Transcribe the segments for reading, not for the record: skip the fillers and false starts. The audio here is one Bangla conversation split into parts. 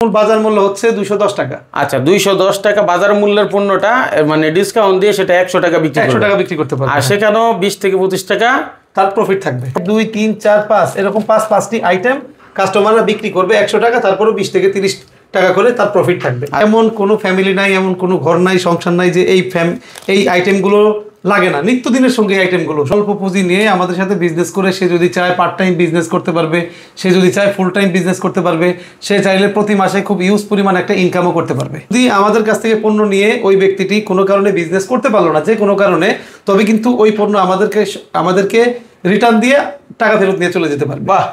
বাজার মূল্য হচ্ছে 210 টাকা। আচ্ছা 210 টাকা বাজার মূল্যের পণ্যটা মানে ডিসকাউন্ট দিয়ে সেটা 100 টাকা বিক্রি করবে। 100 টাকা বিক্রি করতে পারবে। আর সেখানেও 20 থেকে 25 টাকা তার প্রফিট থাকবে। 2 3 4 5 এরকম 5টি আইটেম কাস্টমাররা বিক্রি করবে 100 টাকা, তারপরে 20 থেকে 30 টাকা করে তার প্রফিট থাকবে। এমন কোনো ফ্যামিলি নাই, এমন কোনো ঘর নাই, সংসার নাই যে এই আইটেমগুলো লাগে না। নিত্যদিনের সঙ্গে এই আইটেমগুলো স্বল্প পুঁজি নিয়ে আমাদের সাথে বিজনেস করে সে যদি চায় পার্ট টাইম বিজনেস করতে পারবে, সে যদি চায় ফুল টাইম বিজনেস করতে পারবে, সে চাইলে প্রতি মাসে খুব ইউজ পরিমাণ একটা ইনকামও করতে পারবে। যদি আমাদের কাছ থেকে পণ্য নিয়ে ওই ব্যক্তিটি কোনো কারণে বিজনেস করতে পারলো না, যে কোনো কারণে, তবে কিন্তু ওই পণ্য আমাদেরকে রিটার্ন দিয়ে টাকা ফেরত নিয়ে চলে যেতে পারবে। বাহ,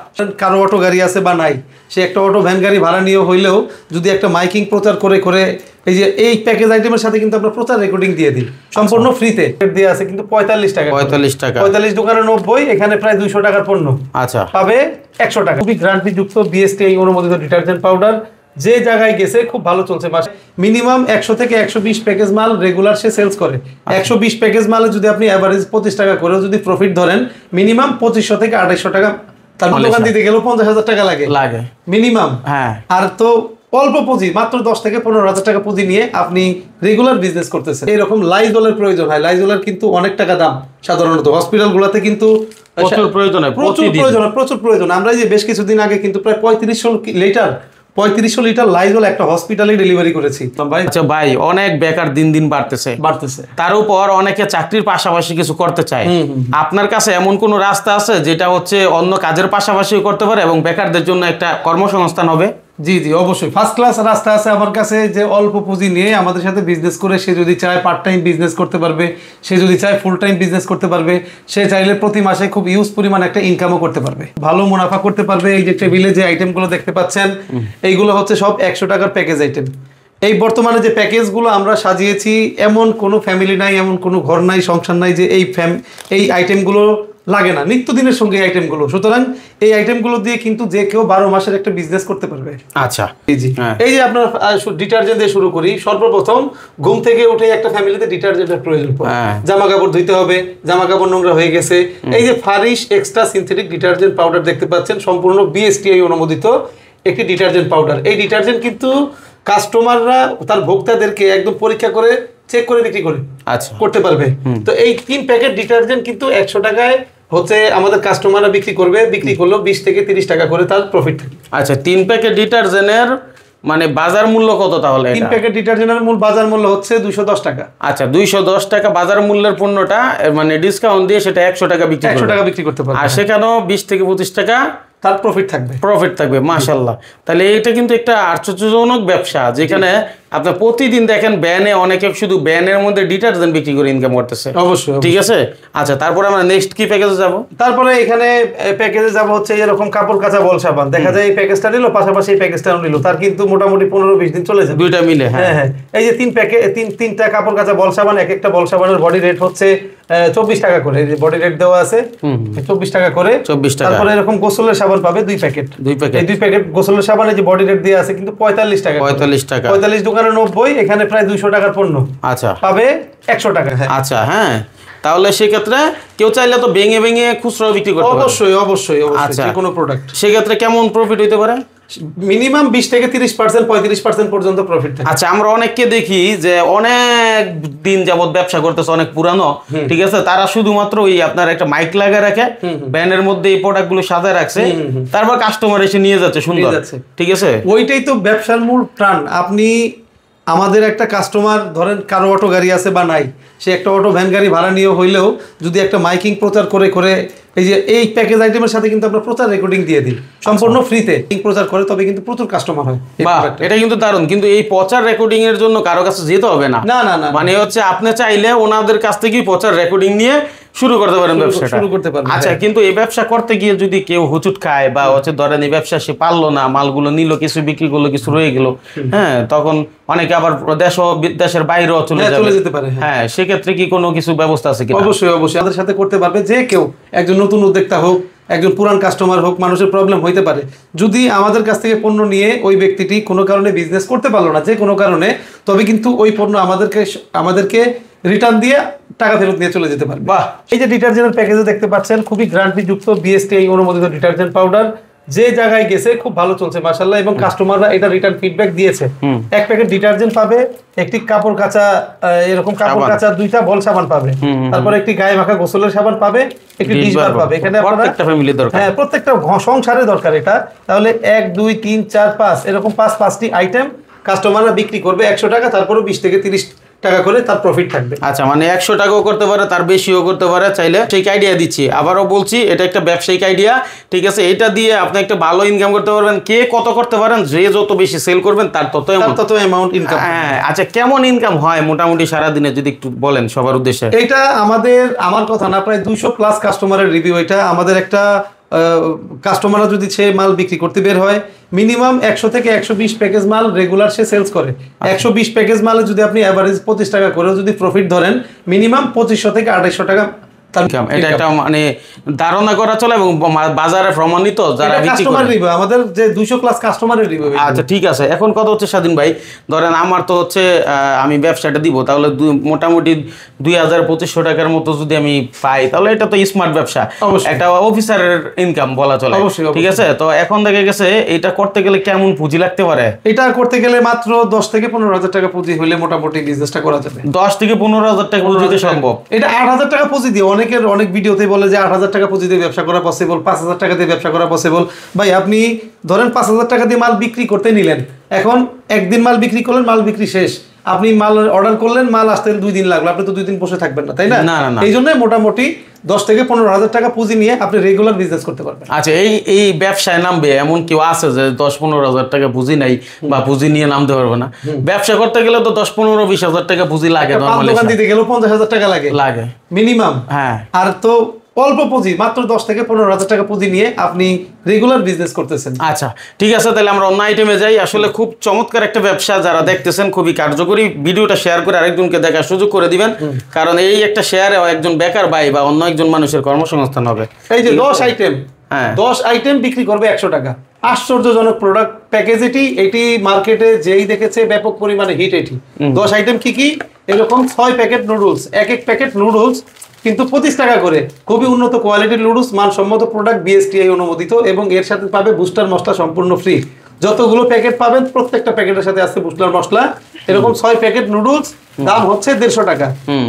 কারো অটো গাড়ি আছে বা নাই, সে একটা অটো ভ্যান গাড়ি ভাড়া নিয়ে হইলেও যদি একটা মাইকিং প্রচার করে এই যে এই প্যাকেজ আইটেমের সাথে কিন্তু আমরা প্রচার রেকর্ডিং দিয়ে দিই সম্পূর্ণ ফ্রিতে দিয়ে আছে, কিন্তু 45 টাকা 45 দোকানে 90, এখানে প্রায় 200 টাকার পণ্য আচ্ছা পাবে 100 টাকা। খুবই গ্যারান্টি যুক্ত বিএসটিআই অনুমোদিত ডিটারজেন্ট পাউডার, যে জায়গায় গেছে খুব ভালো চলছে। মাসে মিনিমাম 100 থেকে 120 প্যাকেজ মাল রেগুলার সে সেলস করে। 120 প্যাকেজ মালে যদি আপনি এভারেজ 25 টাকা করেও যদি প্রফিট ধরেন, মিনিমাম 2500 থেকে 2800 টাকা তার দোকান দিতে গেলেও 50,000 টাকা লাগে মিনিমাম। হ্যাঁ, আর তো অল্প পুঁজি, মাত্র 10 থেকে 15,000 টাকা পুঁজি নিয়ে আপনি রেগুলার বিজনেস করতেছেন। এরকম লাইজলের প্রয়োজন হয়, লাইজলের কিন্তু অনেক টাকা দাম। সাধারণত হসপিটালগুলোতে কিন্তু প্রচুর প্রয়োজন। আমরা যে বেশ কিছুদিন আগে কিন্তু প্রায় 3500 লিটার লাইজল একটা হসপিটালে ডেলিভারি করেছি। আচ্ছা ভাই, অনেক বেকার দিন দিন বাড়তেছে, তার উপর অনেকে চাকরির পাশাপাশি কিছু করতে চায়। আপনার কাছে এমন কোন রাস্তা আছে যেটা হচ্ছে অন্য কাজের পাশাপাশি করতে পারে এবং বেকারদের জন্য একটা কর্মসংস্থান হবে? জি জি, অবশ্যই ফার্স্ট ক্লাস রাস্তা আছে আমার কাছে, যে অল্প পুঁজি নিয়ে আমাদের সাথে বিজনেস করে সে যদি চায় পার্ট টাইম বিজনেস করতে পারবে, সে যদি চায় ফুল টাইম বিজনেস করতে পারবে, সে চাইলে প্রতি মাসে খুব ইউজ পরিমাণ একটা ইনকামও করতে পারবে, ভালো মুনাফা করতে পারবে। এই যে টেবিলে যে আইটেমগুলো দেখতে পাচ্ছেন, এইগুলো হচ্ছে সব 100 টাকার প্যাকেজ আইটেম। এই বর্তমানে যে প্যাকেজগুলো আমরা সাজিয়েছি, এমন কোনো ফ্যামিলি নাই, এমন কোনো ঘর নাই, সংসার নাই যে এই আইটেমগুলো লাগে না। নিত্যদিনের সঙ্গে এই আইটেমগুলো, সুতরাং এই আইটেমগুলো দিয়ে কিন্তু যে কেউ 12 মাসের একটা বিজনেস করতে পারবে। আচ্ছা জি, এই যে আপনার ডিটারজেন্ট দিয়ে শুরু করি। সর্বপ্রথম ঘুম থেকে উঠে একটা ফ্যামিলিতে ডিটারজেন্টের প্রয়োজন পড়ে, জামা কাপড় ধুইতে হবে, জামা কাপড় নোংরা হয়ে গেছে। এই যে ফারিশ এক্সট্রা সিনথেটিক ডিটারজেন্ট পাউডার দেখতে পাচ্ছেন, সম্পূর্ণ বিএসটিআই অনুমোদিত একটি ডিটারজেন্ট পাউডার। এই ডিটারজেন্ট কিন্তু কাস্টমাররা তার ভোক্তাদেরকে একদম পরীক্ষা করে চেক করে বিক্রি করতে পারবে। তো এই 3 প্যাকেট ডিটারজেন্ট কিন্তু 100 টাকায় হচ্ছে আমাদের কাস্টমাররা বিক্রি করবে। বিক্রি করলেও 20 থেকে 30 টাকা করে তার প্রফিট থাকে। আচ্ছা, 3 প্যাকেট ডিটারজেন্টের মানে বাজার মূল্য কত তাহলে? 3 প্যাকেট ডিটারজেন্টের বাজার মূল্য হচ্ছে 210 টাকা। আচ্ছা, 210 টাকা বাজার মূল্যের পণ্যটা মানে ডিসকাউন্ট দিয়ে সেটা 100 টাকা বিক্রি করতে পারবে। আর সেখানেও 20 থেকে 25 টাকা তার প্রফিট থাকবে। মাশাআল্লাহ। তাহলে এটা কিন্তু একটা আশ্চর্যজনক ব্যবসা, যেখানে আপনার প্রতিদিন দেখেন ব্যানে অনেকে শুধু ব্যানের মধ্যে ডিটারজেন্ট বিক্রি করে ইনকাম করতেছে। অবশ্যই, ঠিক আছে। আচ্ছা, তারপরে আমরা নেক্সট কি প্যাকেজে যাব? তারপরে এখানে প্যাকেজে যাব হচ্ছে এরকম কাপড় কাচা বল সাবান। দেখা যায় এই প্যাকেজটা নিল, পাশাপাশি এই প্যাকেজটাও নিল, তার কিন্তু মোটামুটি 15-20 দিন চলে যায় দুইটা মিলে। হ্যাঁ, এই যে 3টা কাপড় কাচা বল সাবান, এক একটা বল সাবানের বডি রেট হচ্ছে 24 টাকা করে। এই যে বডি রেট দেওয়া আছে 24 টাকা করে। তারপরে এরকম গোসলের সাবান পাবে 2 প্যাকেট। এই 2 প্যাকেট গোসলের সাবানের যে বডি রেট দেওয়া আছে কিন্তু 45 টাকা। 45 দোকানে 90, এখানে প্রায় 200 টাকার পণ্য আচ্ছা পাবে 100 টাকা। আচ্ছা, হ্যাঁ, তাহলে সেক্ষেত্রে কেউ চাইলে তো ভেঙে খুচরা বিক্রি করতে পারে। অবশ্যই যে কোনো প্রোডাক্ট। সেক্ষেত্রে কেমন প্রফিট হইতে পারে? মিনিমাম 20 থেকে 30%, 35% পর্যন্ত প্রফিট থাকে। আচ্ছা, আমরা অনেককে দেখি যে অনেক দিন যাবত ব্যবসা করতেছে, অনেক পুরানো, ঠিক আছে, তারা শুধুমাত্র ওই আপনার একটা মাইক লাগিয়ে রাখে, ব্যানের মধ্যে এই প্রোডাক্ট গুলো সাজায় রাখছে, তারপর কাস্টমার এসে নিয়ে যাচ্ছে সুন্দর, ঠিক আছে। ওইটাই তো ব্যবসার মূল প্রাণ। আপনি আমাদের একটা কাস্টমার ধরেন কারো অটো গাড়ি আছে বা নাই, সে একটা অটো ভ্যান গাড়ি ভাড়া নিয়ে হইলেও যদি একটা মাইকিং প্রচার করে এই যে এই প্যাকেজ আইটেমের সাথে কিন্তু আমরা প্রচার রেকর্ডিং দিয়ে দিই সম্পূর্ণ ফ্রিতে প্রচার করে, তবে কিন্তু প্রচুর কাস্টমার হয়। এটা কিন্তু দারুণ। কিন্তু এই প্রচার রেকর্ডিং এর জন্য কারো কাছে যেতে হবে না। মানে হচ্ছে আপনি চাইলে ওনাদের কাছ থেকে প্রচার রেকর্ডিং নিয়ে শুরু করতে পারেন, ব্যবসাটা শুরু করতে পারেন। আচ্ছা, কিন্তু এই ব্যবসা করতে গিয়ে যদি কেউ হুচুট খায় বা হচ্ছে ধরেন এই ব্যবসা সে পারলো না, মালগুলো নিল, কিছু বিক্রি করলো, কিছু রয়ে গেল, হ্যাঁ, তখন অনেকে আবার দেশের বাইরেও চলে যেতে পারে। হ্যাঁ, সেক্ষেত্রে কি কোনো কিছু ব্যবস্থা আছে কি? অবশ্যই আমাদের সাথে করতে পারবে যে কেউ, একজন নতুন উদ্যোক্তা হোক, একজন পুরান কাস্টমার হোক, মানুষের প্রবলেম হইতে পারে। যদি আমাদের কাছ থেকে পণ্য নিয়ে ওই ব্যক্তিটি কোনো কারণে বিজনেস করতে পারলো না, যে কোনো কারণে, তবে কিন্তু ওই পণ্য আমাদেরকে রিটার্ন দিয়ে টাকা ফেরত নিয়ে চলে যেতে পারবে। বাহ, এই যে ডিটারজেন্টের প্যাকেজে দেখতে পাচ্ছেন, খুবই গ্যারান্টি যুক্ত বিএসটিআই অনুমোদিত ডিটারজেন্ট পাউডার, যে জায়গায় গেছে খুব ভালো চলছে মাশাআল্লাহ, এবং কাস্টমাররা এটা রিটার্ন ফিডব্যাক দিয়েছে। এক প্যাকেট ডিটারজেন্ট পাবে, একটি কাপড় কাচা এরকম কাপড় কাচা 2টা বল সাবান পাবে, তারপর একটি গায়ে মাখা গোসলের সাবান পাবে, একটি ডিশ বার পাবে। এখানে প্রত্যেকটা ফ্যামিলির দরকার, হ্যাঁ প্রত্যেকটা সংসারে দরকার এটা। তাহলে 1 2 3 4 5 এরকম 5টি আইটেম কাস্টমাররা বিক্রি করবে 100 টাকা, তারপরে 20 থেকে 30 টাকা করে তার প্রফিট থাকবে। আচ্ছা, মানে 100 টাকাও করতে পারে, তার বেশিও করতে পারে চাইলে। সেই আইডিয়া দিচ্ছি, আবারও বলছি, এটা একটা ব্যবসায়িক আইডিয়া, ঠিক আছে? এটা দিয়ে আপনি একটা ভালো ইনকাম করতে পারবেন। কে কত করতে পারেন, যে যত বেশি সেল করবেন তার তত অ্যামাউন্ট ইনকাম। হ্যাঁ, আচ্ছা, কেমন ইনকাম হয় মোটামুটি সারাদিনে যদি একটু বলেন সবার উদ্দেশ্যে? এটা আমার কথা না, প্রায় 200+ কাস্টমারের রিভিউ। এটা আমাদের একটা কাস্টমাররা যদি সে মাল বিক্রি করতে বের হয়, মিনিমাম 100 থেকে 120 প্যাকেজ মাল রেগুলার সে সেলস করে। 120 প্যাকেজ মালে যদি আপনি অ্যাভারেজ 25 টাকা করেও যদি প্রফিট ধরেন, মিনিমাম 2500 থেকে 2800 টাকা। এটা একটা মানে ধারণা করা চলে এবং বাজারে প্রমাণিত যারা বিক্রি করে। আমাদের যে 200+ কাস্টমারের রিভিউ। আচ্ছা, ঠিক আছে। এখন কথা হচ্ছে স্বাধীন ভাই, ধরেন আমার তো হচ্ছে আমি ব্যবসাটা দিব, তাহলে মোটামুটি 2000-2500 টাকার মতো যদি আমি পাই, তাহলে এটা তো স্মার্ট ব্যবসা, একটা অফিসারের ইনকাম বলা চলে, ঠিক আছে? তো এখন দেখা গেছে এটা করতে গেলে কেমন পুঁজি লাগতে পারে? এটা করতে গেলে মাত্র 10 থেকে 15,000 টাকা পুঁজি হলে মোটামুটি বিজনেসটা করা যাবে। 10 থেকে 15,000 টাকা পুঁজিতে সম্ভব? এটা 8,000 টাকা পুঁজি দিয়ে, অনেক ভিডিওতে বলে যে 8,000 টাকা পুঁজি দিয়ে ব্যবসা করা পসিবল, 5,000 টাকা দিয়ে ব্যবসা করা পসিবল। ভাই আপনি ধরেন 5,000 টাকা দিয়ে মাল বিক্রি করতে নিলেন, এখন একদিন মাল বিক্রি করলেন, মাল বিক্রি শেষ, আপনি মাল অর্ডার করলেন, মাল আসতে 2 দিন লাগলো, আপনি তো 2 দিন বসে থাকবেন না, তাই না? এই জন্য মোটামুটি 10 থেকে 15,000 টাকা পুঁজি নিয়ে আপনি রেগুলার বিজনেস করতে পারবেন। আচ্ছা, এই ব্যবসায় নামবে এমন কেউ আছে যে 10-15,000 টাকা পুঁজি নাই বা পুঁজি নিয়ে নামতে পারবে না? ব্যবসা করতে গেলে তো 10-15-20,000 টাকা পুঁজি লাগে, দোকান দিতে গেলেও 50,000 টাকা লাগে মিনিমাম। হ্যাঁ, আর তো অল্প পুঁজি, মাত্র 10 থেকে 15,000 টাকা পুঁজি নিয়ে আপনি রেগুলার বিজনেস করতেছেন। আচ্ছা, ঠিক আছে, তাহলে আমরা অন্য আইটেমে যাই। আসলে খুব চমৎকার একটা ব্যবসা, যারা দেখতেছেন খুবই কার্যকরী। ভিডিওটা শেয়ার করে আরেকজনকে দেখার সুযোগ করে দিবেন, কারণ এই একটা শেয়ারে একজন বেকার ভাই বা অন্য একজন মানুষের কর্মসংস্থান হবে। এই যে 10 আইটেম, 10 আইটেম বিক্রি করবে 100 টাকা। আশ্চর্যজনক প্রোডাক্ট প্যাকেজ এটি মার্কেটে যেই দেখেছে ব্যাপক পরিমাণে হিট। এটি 10 আইটেম কি এরকম 6 প্যাকেট নুডলস, এক প্যাকেট নুডলস কিন্তু 25 টাকা করে। খুবই উন্নত কোয়ালিটির নুডলস, মানসম্মত প্রোডাক্ট, বিএসটিআই অনুমোদিত, এবং এর সাথে পাবে বুস্টার মশলা সম্পূর্ণ ফ্রি। যতগুলো প্যাকেট পাবেন প্রত্যেকটা প্যাকেটের সাথে আছে বুস্টার মশলা। এরকম 6 প্যাকেট নুডলস, দাম হচ্ছে 150 টাকা।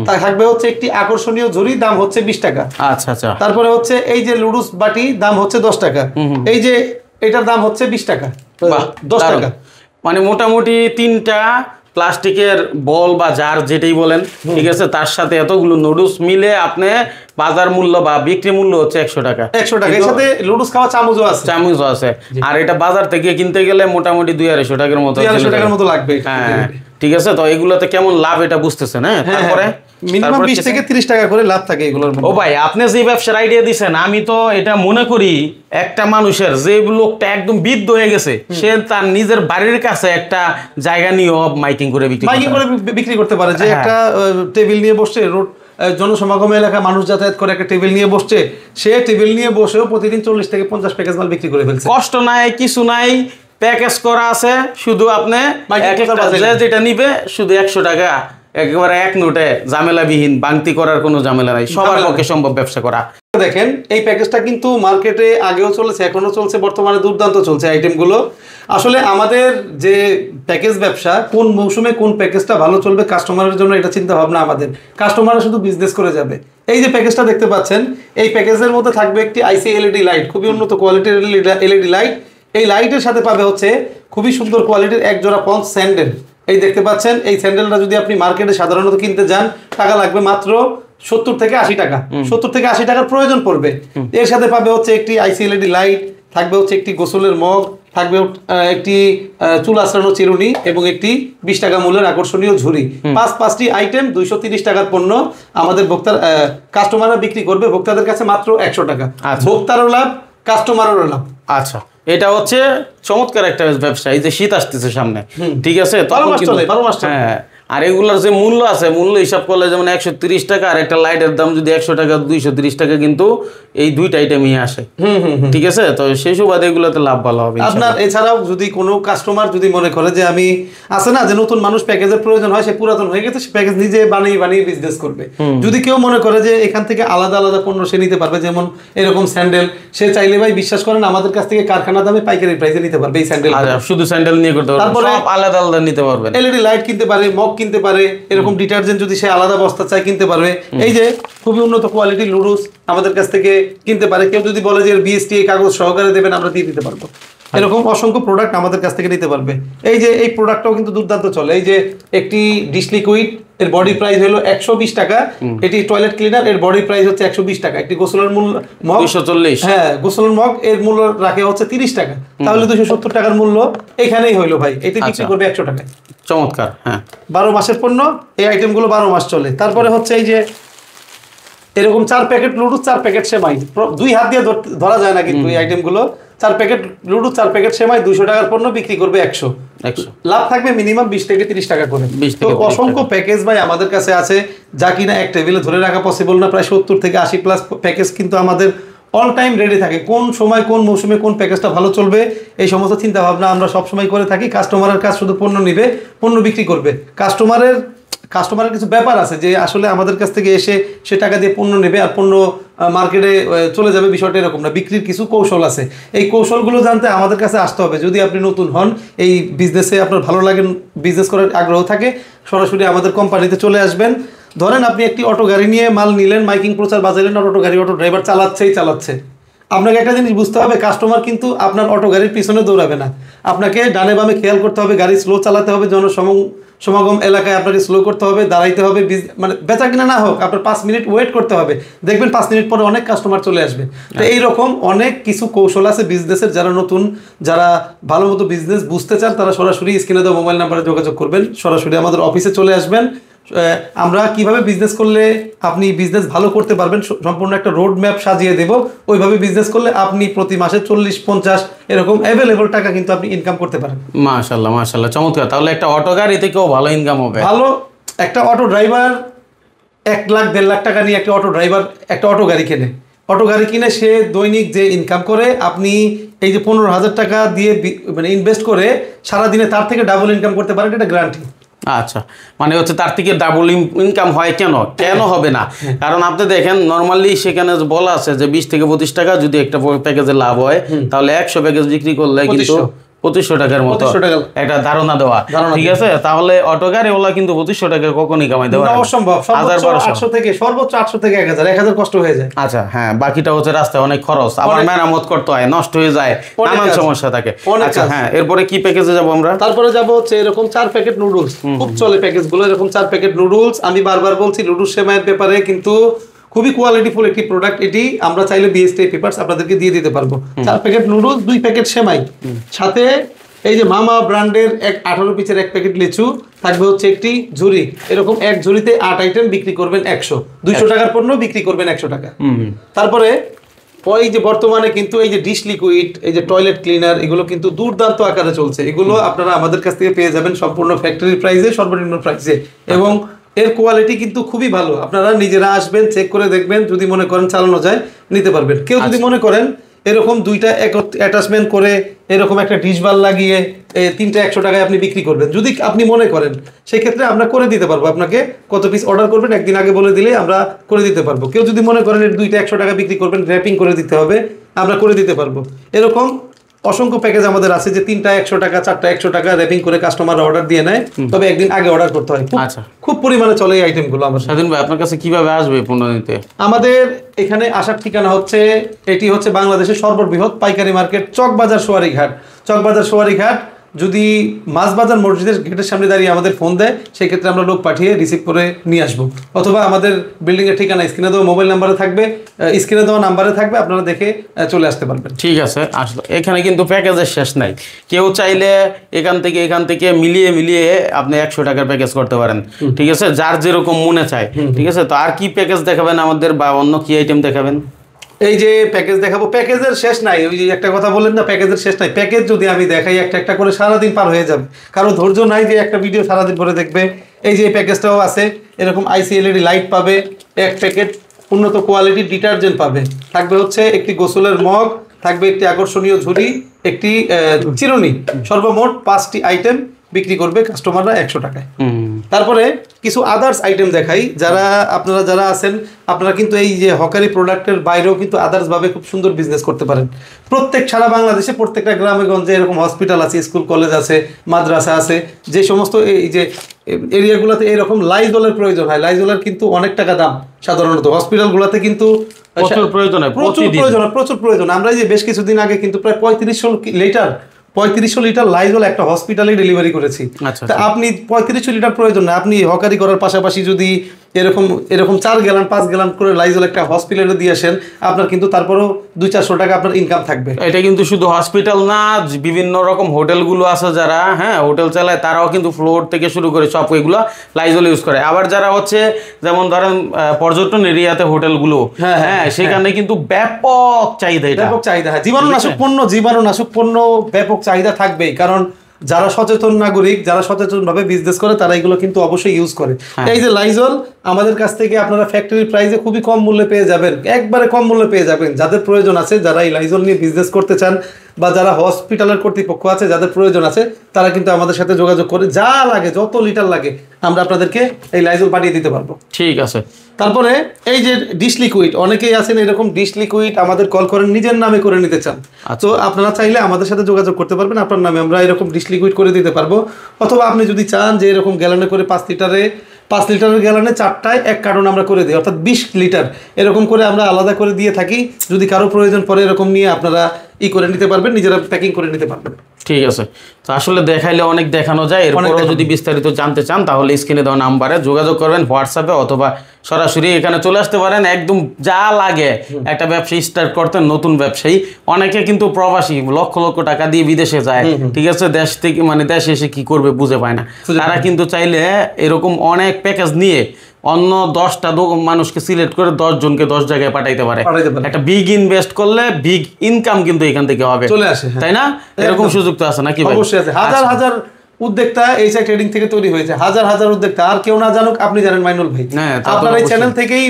তার থাকবে হচ্ছে একটি আকর্ষণীয় ঝুড়ি, দাম হচ্ছে 20 টাকা। আচ্ছা আচ্ছা। তারপরে হচ্ছে এই যে নুডলস বাটি, দাম হচ্ছে 10 টাকা। এই যে এটার দাম হচ্ছে 20 টাকা, 10 টাকা। মানে মোটামুটি 3টা প্লাস্টিকের বল বা জার যেটাই বলেন, ঠিক আছে, তার সাথে এতগুলো নুডলস মিলে আপনি বাজার মূল্য বা বিক্রি মূল্য হচ্ছে 100 টাকা। 100 টাকা, এর সাথে নুডলস খাওয়া চামচও আছে। আর এটা বাজার থেকে কিনতে গেলে মোটামুটি 200-250 টাকার মতো লাগবে। হ্যাঁ, ঠিক আছে। তো এগুলোতে কেমন লাভ এটা বুঝতেছেন? হ্যাঁ, তারপরে মিনিমাম 20 থেকে 30 টাকা করে লাভ থাকে এগুলোর মধ্যে। ও ভাই, আপনি যে ব্যবসার আইডিয়া দিয়েছেন, আমি তো এটা মনে করি একটা মানুষের, যে লোকটা একদম বৃদ্ধ হয়ে গেছে, সে তার নিজের বাড়ির কাছে একটা জায়গা নিয়ে মাইকিং করে বিক্রি করতে পারে। যে একটা টেবিল নিয়ে বসছে, রোড জনসমাগম এলাকা, মানুষ যাতায়াত করে, একটা টেবিল নিয়ে বসছে, সে টেবিল নিয়ে বসেও প্রতিদিন 40 থেকে 50 প্যাকেজ মাল বিক্রি করে ফেলছে। কষ্ট নাই, কিছু নাই, প্যাকেজ করা আছে, শুধু আপনি যেটা নিবে শুধু 100 টাকা একেবারে এক নোটে, ঝামেলাবিহীন, বাংতি করার কোনো ঝামেলা নাই, সবার পক্ষে সম্ভব ব্যবসা করা। দেখেন এই প্যাকেজটা কিন্তু মার্কেটে আগেও চলেছে, এখনো চলছে, বর্তমানে দুর্দান্ত চলছে আইটেমগুলো। আসলে আমাদের যে প্যাকেজ ব্যবসা, কোন মৌসুমে কোন প্যাকেজটা ভালো চলবে কাস্টমারের জন্য, এটা চিন্তা ভাবনা আমাদের। কাস্টমাররা শুধু বিজনেস করে যাবে। এই যে প্যাকেজটা দেখতে পাচ্ছেন, এই প্যাকেজের মধ্যে থাকবে একটি আইসি এলইডি লাইট, খুবই উন্নত কোয়ালিটির এলইডি লাইট। এই লাইটের সাথে পাবে হচ্ছে খুবই সুন্দর কোয়ালিটির এক জোড়া পন্স স্যান্ডেল। এই দেখতে পাচ্ছেন, এই স্যান্ডেলটা যদি আপনি মার্কেটে সাধারণত কিনতে যান, টাকা লাগবে মাত্র 70 থেকে 80 টাকা। 70 থেকে 80 টাকার প্রয়োজন পড়বে। এর সাথে পাবে হচ্ছে একটি আইসি এলইডি লাইট, থাকবে হচ্ছে একটি গোসলের মগ, থাকবে একটি চুল আঁচড়ানো চিরুনি, এবং একটি 20 টাকা মূল্যের আকর্ষণীয় ঝুড়ি। 5টি আইটেম, 230 টাকার পণ্য আমাদের কাস্টমাররা বিক্রি করবে ভোক্তাদের কাছে মাত্র 100 টাকা। ভোক্তারও লাভ, কাস্টমারেরও লাভ। আচ্ছা, এটা হচ্ছে চমৎকার একটা ব্যবসা। এই যে শীত আসতেছে সামনে, ঠিক আছে, হ্যাঁ, আর এগুলোর যে মূল্য আছে, মূল্য হিসাব করলে যেমন 130 টাকা, আর একটা লাইটের দাম যদি 100 টাকা 230 টাকা, কিন্তু এই দুইটা আইটেমই আসে। ঠিক আছে, তো সেই সুবাদে এগুলোতে লাভ ভালো হবে আপনার। এছাড়াও যদি কোনো কাস্টমার যদি মনে করে যে আমি আছে না যে নতুন মানুষ প্যাকেজের প্রয়োজন হয়, সে পুরাতন হয়ে গেছে, সে প্যাকেজ নিজে বানিয়ে বিজনেস করবে। যদি কেউ মনে করে যে এখান থেকে আলাদা আলাদা পণ্য সে নিতে পারবে, যেমন এরকম স্যান্ডেল, সে চাইলে ভাই বিশ্বাস করেন আমাদের কাছ থেকে কারখানা দামে পাইকারি প্রাইসে নিতে পারবে এই স্যান্ডেল। শুধু স্যান্ডেল নিয়ে করতে পারবে, তারপরে আলাদা আলাদা নিতে পারবে। এলইডি লাইট কিনতে পারে, মগ কিনতে পারে, এরকম ডিটারজেন্ট যদি সে আলাদা বস্তা চায় কিনতে পারবে। এই যে খুবই উন্নত কোয়ালিটির লুডুস আমাদের কাছ থেকে কিনতে পারে। কেউ যদি বলে যে বিএসটি কাগজ সহকারে দেবেন, আমরা দিয়ে দিতে পারবো। এরকম অসংখ্য প্রোডাক্ট আমাদের কাছ থেকে নিতে পারবে। এই যে এই প্রোডাক্টটাও কিন্তু দুর্দান্ত চলে। এই যে একটি ডিশ লিকুইড, এর বডি প্রাইস হলো 120 টাকা। এটি টয়লেট ক্লিনার, এর বডি প্রাইস হচ্ছে 120 টাকা। একটি গোসলের মূল্য মগ 240, হ্যাঁ গোসলের মগ এর মূল্য রাখে হচ্ছে 30 টাকা। তাহলে 270 টাকার মূল্য এখানেই হইলো ভাই। এটি বিক্রি করবে 100 টাকায়। চমৎকার। হ্যাঁ, 12 মাসের পণ্য, এই আইটেমগুলো 12 মাস চলে। তারপরে হচ্ছে এই যে এরকম 4 প্যাকেট লুডু, 4 প্যাকেট সেমাই, 2 হাত দিয়ে ধরা যায় না কিন্তু এই আইটেমগুলো। 4 প্যাকেট লুডু, 4 প্যাকেট সেমাই, 200 টাকার পণ্য বিক্রি করবে 100। লাভ থাকবে মিনিমাম 20 থেকে 30 টাকা করে। তো অসংখ্য প্যাকেজ ভাই আমাদের কাছে আছে, যা কিনা এক টেবিলে ধরে রাখা পসিবল না। প্রায় 70 থেকে 80 প্লাস প্যাকেজ কিন্তু আমাদের অল টাইম রেডি থাকে। কোন সময় কোন মৌসুমে কোন প্যাকেজটা ভালো চলবে, এই সমস্ত চিন্তা ভাবনা আমরা সবসময় করে থাকি। কাস্টমারের কাজ শুধু পণ্য নিবে, পণ্য বিক্রি করবে। কাস্টমারের কিছু ব্যাপার আছে যে আসলে আমাদের কাছ থেকে এসে সে টাকা দিয়ে পণ্য নেবে আর পণ্য মার্কেটে চলে যাবে, বিষয়টা এরকম না। বিক্রির কিছু কৌশল আছে, এই কৌশলগুলো জানতে আমাদের কাছে আসতে হবে। যদি আপনি নতুন হন, এই বিজনেসে আপনার ভালো লাগে, বিজনেস করার আগ্রহ থাকে, সরাসরি আমাদের কোম্পানিতে চলে আসবেন। ধরেন আপনি একটি অটো গাড়ি নিয়ে মাল নিলেন, মাইকিং প্রচার বাজাইলেন, আর অটো ড্রাইভার চালাচ্ছে। আপনাকে একটা জিনিস বুঝতে হবে, কাস্টমার কিন্তু আপনার অটো গাড়ির পিছনে দৌড়াবে না। আপনাকে ডানে বামে খেয়াল করতে হবে, গাড়ি স্লো চালাতে হবে, সমাগম এলাকায় আপনাকে স্লো করতে হবে, দাঁড়াইতে হবে, মানে বেচা কিনা না হোক আপনার 5 মিনিট ওয়েট করতে হবে। দেখবেন 5 মিনিট পরে অনেক কাস্টমার চলে আসবে। তো এইরকম অনেক কিছু কৌশল আছে বিজনেসের। যারা নতুন, যারা ভালো মতো বিজনেস বুঝতে চান, তারা সরাসরি স্ক্রিনে দেওয়া মোবাইল নাম্বারে যোগাযোগ করবেন, সরাসরি আমাদের অফিসে চলে আসবেন। আমরা কিভাবে বিজনেস করলে আপনি বিজনেস ভালো করতে পারবেন সম্পূর্ণ একটা রোড ম্যাপ সাজিয়ে দেব। ওইভাবে বিজনেস করলে আপনি প্রতি মাসে 40-50 এরকম অ্যাভেলেবল টাকা কিন্তু আপনি ইনকাম করতে পারেন। মাশাআল্লাহ মাশাআল্লাহ, চমৎকার। তাহলে একটা অটো গাড়ি থেকেও ভালো ইনকাম হবে। ভালো একটা অটো ড্রাইভার 1 লাখ 1.5 লাখ টাকা নিয়ে একটা অটো ড্রাইভার একটা অটো গাড়ি কিনে সে দৈনিক যে ইনকাম করে, আপনি এই যে 15,000 টাকা দিয়ে মানে ইনভেস্ট করে সারাদিনে তার থেকে ডাবল ইনকাম করতে পারেন, এটা গ্যারান্টি। আচ্ছা, মানে হচ্ছে তার থেকে ডাবল ইনকাম হয়। কেন হবে না? কারণ আপনি দেখেন নর্মালি সেখানে বলা আছে যে 20 থেকে 25 টাকা যদি একটা প্যাকেজে লাভ হয়, তাহলে 100 প্যাকেজ বিক্রি করলে কিন্তু 2500 টাকার মতো একটা ধারণা দেওয়া। ঠিক আছে, তাহলে অটো গাড়ি ওলা কিন্তু 2500 টাকা কখনই কামাই দেওয়া অসম্ভব। 800 থেকে সর্বোচ্চ 800 থেকে 1000 কষ্ট হয়ে যায়। আচ্ছা হ্যাঁ, বাকিটা হচ্ছে রাস্তায় অনেক খরচ, আবার মেরামত করতে হয়, নষ্ট হয়ে যায়, নানান সমস্যা থাকে। আচ্ছা হ্যাঁ, এরপরে কি প্যাকেজে যাব আমরা? তারপরে যাব হচ্ছে এরকম 4 প্যাকেট নুডলস, খুব চলে প্যাকেজগুলো। এরকম 4 প্যাকেট নুডলস, আমি বারবার বলছি লুডুস সেমাইয়ের ব্যাপারে, কিন্তু খুবই কোয়ালিটিফুল একটি প্রোডাক্ট এটি। আমরা চাইলে বিএসটি পেপারস আপনাদেরকে দিয়ে দিতে পারবো। 4 প্যাকেট নুডলস, 2 প্যাকেট সেমাই, সাথে এই যে মামা ব্র্যান্ডের 18 পিসের 1 প্যাকেট লিচু থাকবে, হচ্ছে একটি ঝুড়ি। এরকম এক ঝুড়িতে 8 আইটেম বিক্রি করবেন 100। 200 টাকার পণ্য বিক্রি করবেন 100 টাকা। তারপরে এই যে বর্তমানে কিন্তু এই যে ডিশ লিকুইড, এই যে টয়লেট ক্লিনার, এগুলো কিন্তু দুর্দান্ত আকারে চলছে। এগুলো আপনারা আমাদের কাছ থেকে পেয়ে যাবেন সম্পূর্ণ ফ্যাক্টরি প্রাইসে, সর্বনিম্ন প্রাইসে, এবং এর কোয়ালিটি কিন্তু খুবই ভালো। আপনারা নিজেরা আসবেন, চেক করে দেখবেন, যদি মনে করেন চালানো যায় নিতে পারবেন। কেউ যদি মনে করেন এরকম 2টা অ্যাটাচমেন্ট করে এরকম একটা ডিশ বার লাগিয়ে 3টা 100 টাকায় আপনি বিক্রি করবেন, যদি আপনি মনে করেন, সেই ক্ষেত্রে আমরা করে দিতে পারবো। আপনাকে কত পিস অর্ডার করবেন একদিন আগে বলে দিলে আমরা করে দিতে পারবো। কেউ যদি মনে করেন এর 2টা 100 টাকা বিক্রি করবেন, র্যাপিং করে দিতে হবে, আমরা করে দিতে পারবো। এরকম অসংখ্য প্যাকেজ আমাদের আছে যে 3টা 100 টাকা, 4টা 100 টাকা র্যাপিং করে কাস্টমাররা অর্ডার দিয়ে নেয়, তবে একদিন আগে অর্ডার করতে হয়। আচ্ছা, খুব পরিমাণে চলে এই আইটেমগুলো। আমরা স্বাধীন ভাই, আপনার কাছে কিভাবে আসবে পণ্য নিতে? আমাদের এখানে আসার ঠিকানা হচ্ছে, এটি হচ্ছে বাংলাদেশের সর্ববৃহৎ পাইকারি মার্কেট চকবাজার সোয়ারিঘাট। যদি মাছবাজার মসজিদের গেটের সামনে দাঁড়িয়ে আমাদের ফোন দেয়, সেই ক্ষেত্রে আমরা লোক পাঠিয়ে রিসিভ করে নিয়ে আসবো। অথবা আমাদের বিল্ডিং এর ঠিকানা স্ক্রিনে দেওয়া মোবাইল নাম্বারে থাকবে, স্ক্রিনে দেওয়া নাম্বারে থাকবে, আপনারা দেখে চলে আসতে পারবেন। ঠিক আছে, আসলে এখানে কিন্তু প্যাকেজের শেষ নাই। কেউ চাইলে এখান থেকে মিলিয়ে আপনি 100 টাকার প্যাকেজ করতে পারেন। ঠিক আছে, যার যেরকম মনে চায়। ঠিক আছে, তো আর কি প্যাকেজ দেখাবেন আমাদের, বা অন্য কি আইটেম দেখাবেন? এই যে প্যাকেজ দেখাবো, প্যাকেজের শেষ নাই। ওই যে একটা কথা বললেন না, প্যাকেজের শেষ নাই। প্যাকেজ যদি আমি দেখাই একটা একটা করে সারাদিন পার হয়ে যাবে, কারো ধৈর্য নাই যে একটা ভিডিও সারাদিন পরে দেখবে। এই যে এই প্যাকেজটাও আছে, এরকম আইসি এলইডি লাইট পাবে, এক প্যাকেট উন্নত কোয়ালিটির ডিটারজেন্ট পাবে, থাকবে হচ্ছে একটি গোসলের মগ, থাকবে একটি আকর্ষণীয় ঝুড়ি, একটি চিরুনি। সর্বমোট 5টি আইটেম বিক্রি করবে কাস্টমাররা 100 টাকায়। তারপরে কিছু আদার্স আইটেম দেখাই। আপনারা যারা আছেন, আপনারা কিন্তু এই যে হকারি প্রোডাক্টের বাইরেও কিন্তু আদার্স ভাবে খুব সুন্দর বিজনেস করতে পারেন। সারা বাংলাদেশে প্রত্যেকটা গ্রামে গঞ্জে এরকম হসপিটাল আছে, স্কুল কলেজ আছে, মাদ্রাসা আছে, যে সমস্ত এই যে এরিয়াগুলোতে এরকম লাইজলের প্রয়োজন হয়। লাইজলের কিন্তু অনেক টাকা দাম সাধারণত, হসপিটালগুলোতে কিন্তু প্রচুর প্রয়োজন। আমরা যে বেশ কিছুদিন আগে কিন্তু প্রায় 3500 লিটার লাইজল একটা হসপিটালে ডেলিভারি করেছি। তা আপনি 3500 লিটার প্রয়োজন না, আপনি হকারি করার পাশাপাশি যদি এরকম 4 গ্যালন 5 গ্যালন করে লাইজল একটা হসপিটালে দিয়ে আসেন, আপনার কিন্তু তারপরেও 200-400 টাকা আপনার ইনকাম থাকবে। এটা কিন্তু শুধু হসপিটাল না, বিভিন্ন রকম হোটেলগুলো আছে যারা হোটেল চালায়, তারাও কিন্তু ফ্লোর থেকে শুরু করে সব এগুলো লাইজল ইউজ করে। আবার যারা হচ্ছে যেমন ধরেন পর্যটন এরিয়াতে হোটেলগুলো, সেখানে কিন্তু ব্যাপক চাহিদা, জীবাণুনাশক পণ্য ব্যাপক চাহিদা থাকবেই। কারণ যারা সচেতন নাগরিক, যারা সচেতনভাবে বিজনেস করে, তারা এগুলো কিন্তু অবশ্যই ইউজ করে। এই যে লাইজল আমাদের কাছ থেকে আপনারা ফ্যাক্টরি প্রাইসে খুবই কম মূল্যে পেয়ে যাবেন, একবারে কম মূল্যে পেয়ে যাবেন। যাদের প্রয়োজন আছে, যারা এই লাইজল নিয়ে বিজনেস করতে চান, বা যারা হসপিটালের কর্তৃপক্ষ আছে, যাদের প্রয়োজন আছে, তারা কিন্তু আমাদের সাথে যোগাযোগ করে যা লাগে, যত লিটার লাগে, আমরা আপনাদেরকে এই লাইজল পাঠিয়ে দিতে পারবো। ঠিক আছে। তারপরে এই যে ডিশ লিকুইড, অনেকেই আছেন এরকম ডিশ লিকুইড আমাদের কল করেন, নিজের নামে করে নিতে চান। তো আপনারা চাইলে আমাদের সাথে যোগাযোগ করতে পারবেন, আপনার নামে আমরা এরকম ডিশ লিকুইড করে দিতে পারবো। অথবা আপনি যদি চান যে এরকম গ্যালনে করে 5 লিটারের গ্যালনে 4টায় 1 কার্টন আমরা করে দিই, অর্থাৎ 20 লিটার এরকম করে আমরা আলাদা করে দিয়ে থাকি। যদি কারো প্রয়োজন পড়ে এরকম নিয়ে আপনারা করে নিতে পারবেন, নিজেরা প্যাকিং করে নিতে পারবেন। ঠিক আছে। তো আসলে দেখাইলে অনেক দেখানো যায়। এরপরও যদি বিস্তারিত জানতে চান, তাহলে স্ক্রিনে দেওয়া নাম্বারে যোগাযোগ করবেন, হোয়াটসঅ্যাপে, অথবা সরাসরি এখানে চলে আসতে পারেন। একদম যা লাগে একটা ব্যবসায়ী স্টার্ট করতে, নতুন ব্যবসায়ী, অনেকে কিন্তু প্রবাসী লক্ষ লক্ষ টাকা দিয়ে বিদেশে যায়, ঠিক আছে, দেশ থেকে দেশে এসে কি করবে বুঝে পায় না। তারা কিন্তু চাইলে এরকম অনেক প্যাকেজ নিয়ে অন্য 10টা মানুষকে সিলেক্ট করে 10 জনকে 10 জায়গায় পাঠাইতে পারে। একটা বিগ ইনভেস্ট করলে বিগ ইনকাম কিন্তু এখান থেকে হবে, চলে আসে, তাই না? এরকম সুযোগ তো আছে নাকি? অবশ্যই আছে। হাজার হাজার উদ্যোক্তা এইচআই ট্রেডিং থেকে তৈরি হয়েছে, হাজার হাজার উদ্যোক্তা। আর কেউ না জানুক, আপনি জানেন মাইনুল ভাই, আপনার এই চ্যানেল থেকেই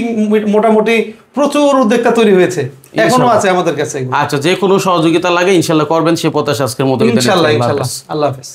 মোটামুটি প্রচুর উদ্যোক্তা তৈরি হয়েছে, এখনো আছে আমাদের কাছে। আচ্ছা, যে কোনো সহযোগিতা লাগে ইনশাল্লাহ করবেন, সে প্রত্যাশা আজকের মতো। ইনশাল্লাহ। আল্লাহ হাফেজ।